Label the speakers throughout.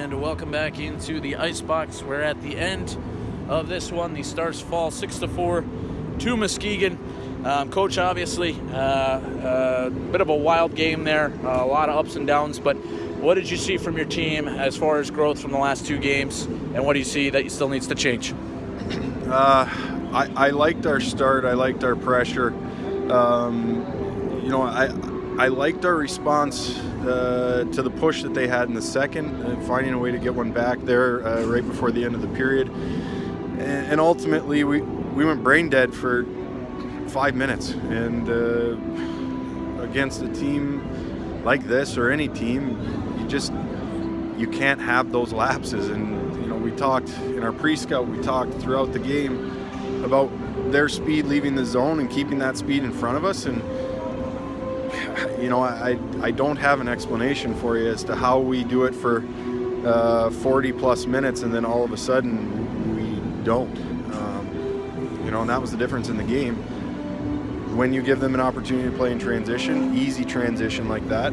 Speaker 1: And welcome back into the Icebox. We're at the end of this one. The Stars fall 6-4 to Muskegon. Coach, obviously, a bit of a wild game there, a lot of ups and downs, but what did you see from your team as far as growth from the last two games, and what do you see that still needs to change?
Speaker 2: I liked our start. I liked our pressure. I liked our response to the push that they had in the second, finding a way to get one back there right before the end of the period. And ultimately, we went brain dead for 5 minutes. And against a team like this or any team, you can't have those lapses. And, we talked in our pre-scout, we talked throughout the game about their speed leaving the zone and keeping that speed in front of us. And I don't have an explanation for you as to how we do it for 40 plus minutes and then all of a sudden we don't. And that was the difference in the game. When you give them an opportunity to play in transition, easy transition like that,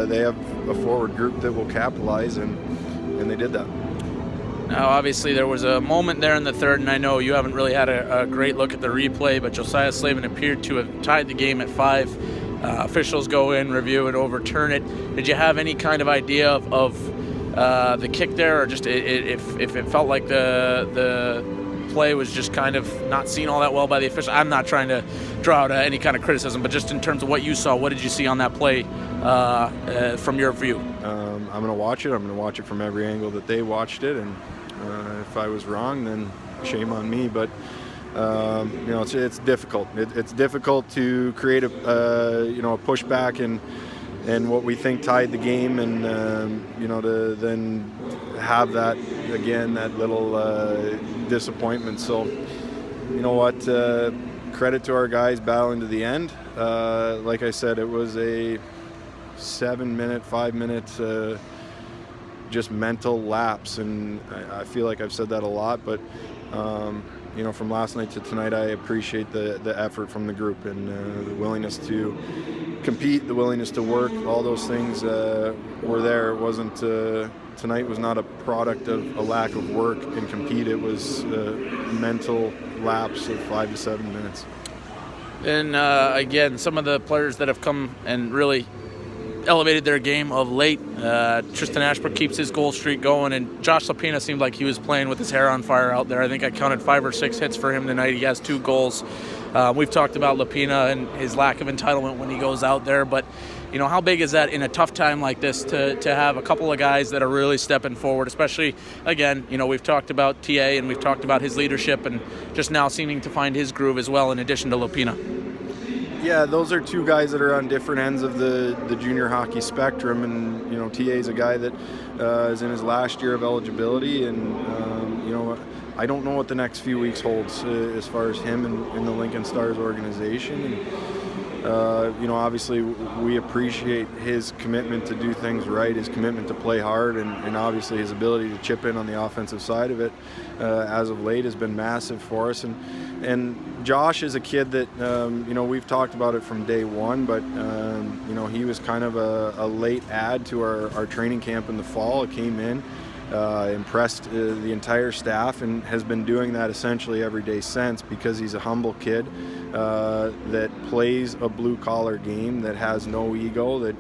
Speaker 2: they have a forward group that will capitalize, and they did that.
Speaker 1: Now, obviously, there was a moment there in the third, and I know you haven't really had a great look at the replay, but Josiah Slavin appeared to have tied the game at 5. Officials go in, review it, overturn it. Did you have any kind of idea of the kick there, or just if it felt like the play was just kind of not seen all that well by the official? I'm not trying to draw out any kind of criticism, but just in terms of what you saw, what did you see on that play from your view?
Speaker 2: I'm going to watch it. I'm going to watch it from every angle that they watched it, and if I was wrong, then shame on me. But it's difficult. It's difficult to create a pushback and what we think tied the game, and to then have that again, that little disappointment. So credit to our guys battling to the end. Like I said, it was a 5 minute just mental lapse, and I feel like I've said that a lot, but from last night to tonight, I appreciate the effort from the group and the willingness to compete, the willingness to work. All those things were there. It wasn't tonight was not a product of a lack of work and compete. It was a mental lapse of 5 to 7 minutes.
Speaker 1: And again, some of the players that have come and really elevated their game of late. Tristan Ashbrook keeps his goal streak going, and Josh Lopina seemed like he was playing with his hair on fire out there. I think I counted 5 or 6 hits for him tonight. He has 2 goals. We've talked about Lupina and his lack of entitlement when he goes out there, but how big is that in a tough time like this to have a couple of guys that are really stepping forward, especially, again, we've talked about TA and we've talked about his leadership and just now seeming to find his groove as well in addition to Lupina.
Speaker 2: Yeah, those are 2 guys that are on different ends of the junior hockey spectrum, and TA is a guy that is in his last year of eligibility, and I don't know what the next few weeks holds as far as him and the Lincoln Stars organization. And, obviously we appreciate his commitment to do things right, his commitment to play hard, and obviously his ability to chip in on the offensive side of it as of late has been massive for us. And Josh is a kid that, we've talked about it from day one, but, he was kind of a late add to our training camp in the fall. It came in, impressed the entire staff, and has been doing that essentially every day since, because he's a humble kid that plays a blue-collar game, that has no ego, that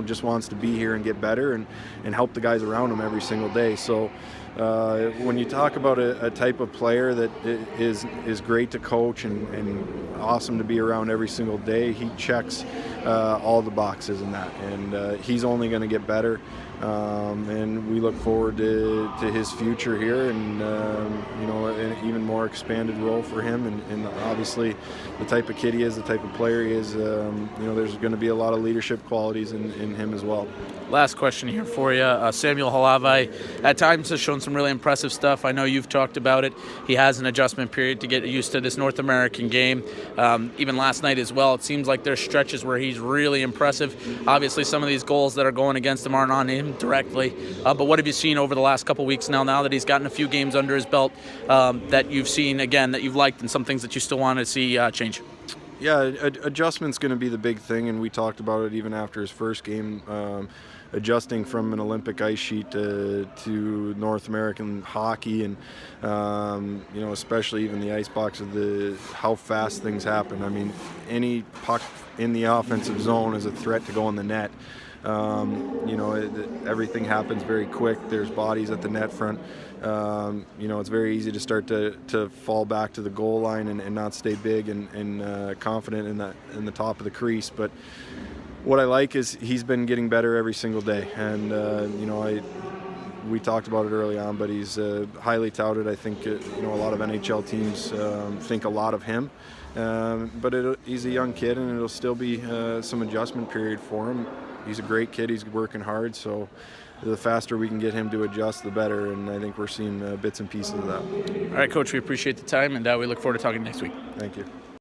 Speaker 2: just wants to be here and get better and help the guys around him every single day. So when you talk about a type of player that is great to coach and awesome to be around every single day, he checks all the boxes in that, and he's only going to get better. And we look forward to his future here, and an even more expanded role for him, and obviously the type of kid he is, the type of player he is. There's going to be a lot of leadership qualities in him as well.
Speaker 1: Last question here for you. Samuel Hlavaj at times has shown some really impressive stuff. I know you've talked about it. He has an adjustment period to get used to this North American game. Even last night as well, it seems like there's stretches where he's really impressive. Obviously, some of these goals that are going against him aren't on him directly. But what have you seen over the last couple weeks now that he's gotten a few games under his belt, that you've seen, again, that you've liked, and some things that you still want to see change?
Speaker 2: Yeah, adjustment's going to be the big thing, and we talked about it even after his first game. adjusting from an Olympic ice sheet to North American hockey, and especially even the ice box of how fast things happen. I mean, any puck in the offensive zone is a threat to go in the net. Everything happens very quick. There's bodies at the net front. It's very easy to start to fall back to the goal line and not stay big and confident in the top of the crease. But what I like is he's been getting better every single day. And, we talked about it early on, but he's highly touted. I think, a lot of NHL teams think a lot of him. But he's a young kid, and it'll still be some adjustment period for him. He's a great kid. He's working hard, so the faster we can get him to adjust, the better, and I think we're seeing bits and pieces of that.
Speaker 1: All right, Coach, we appreciate the time, and we look forward to talking next week.
Speaker 2: Thank you.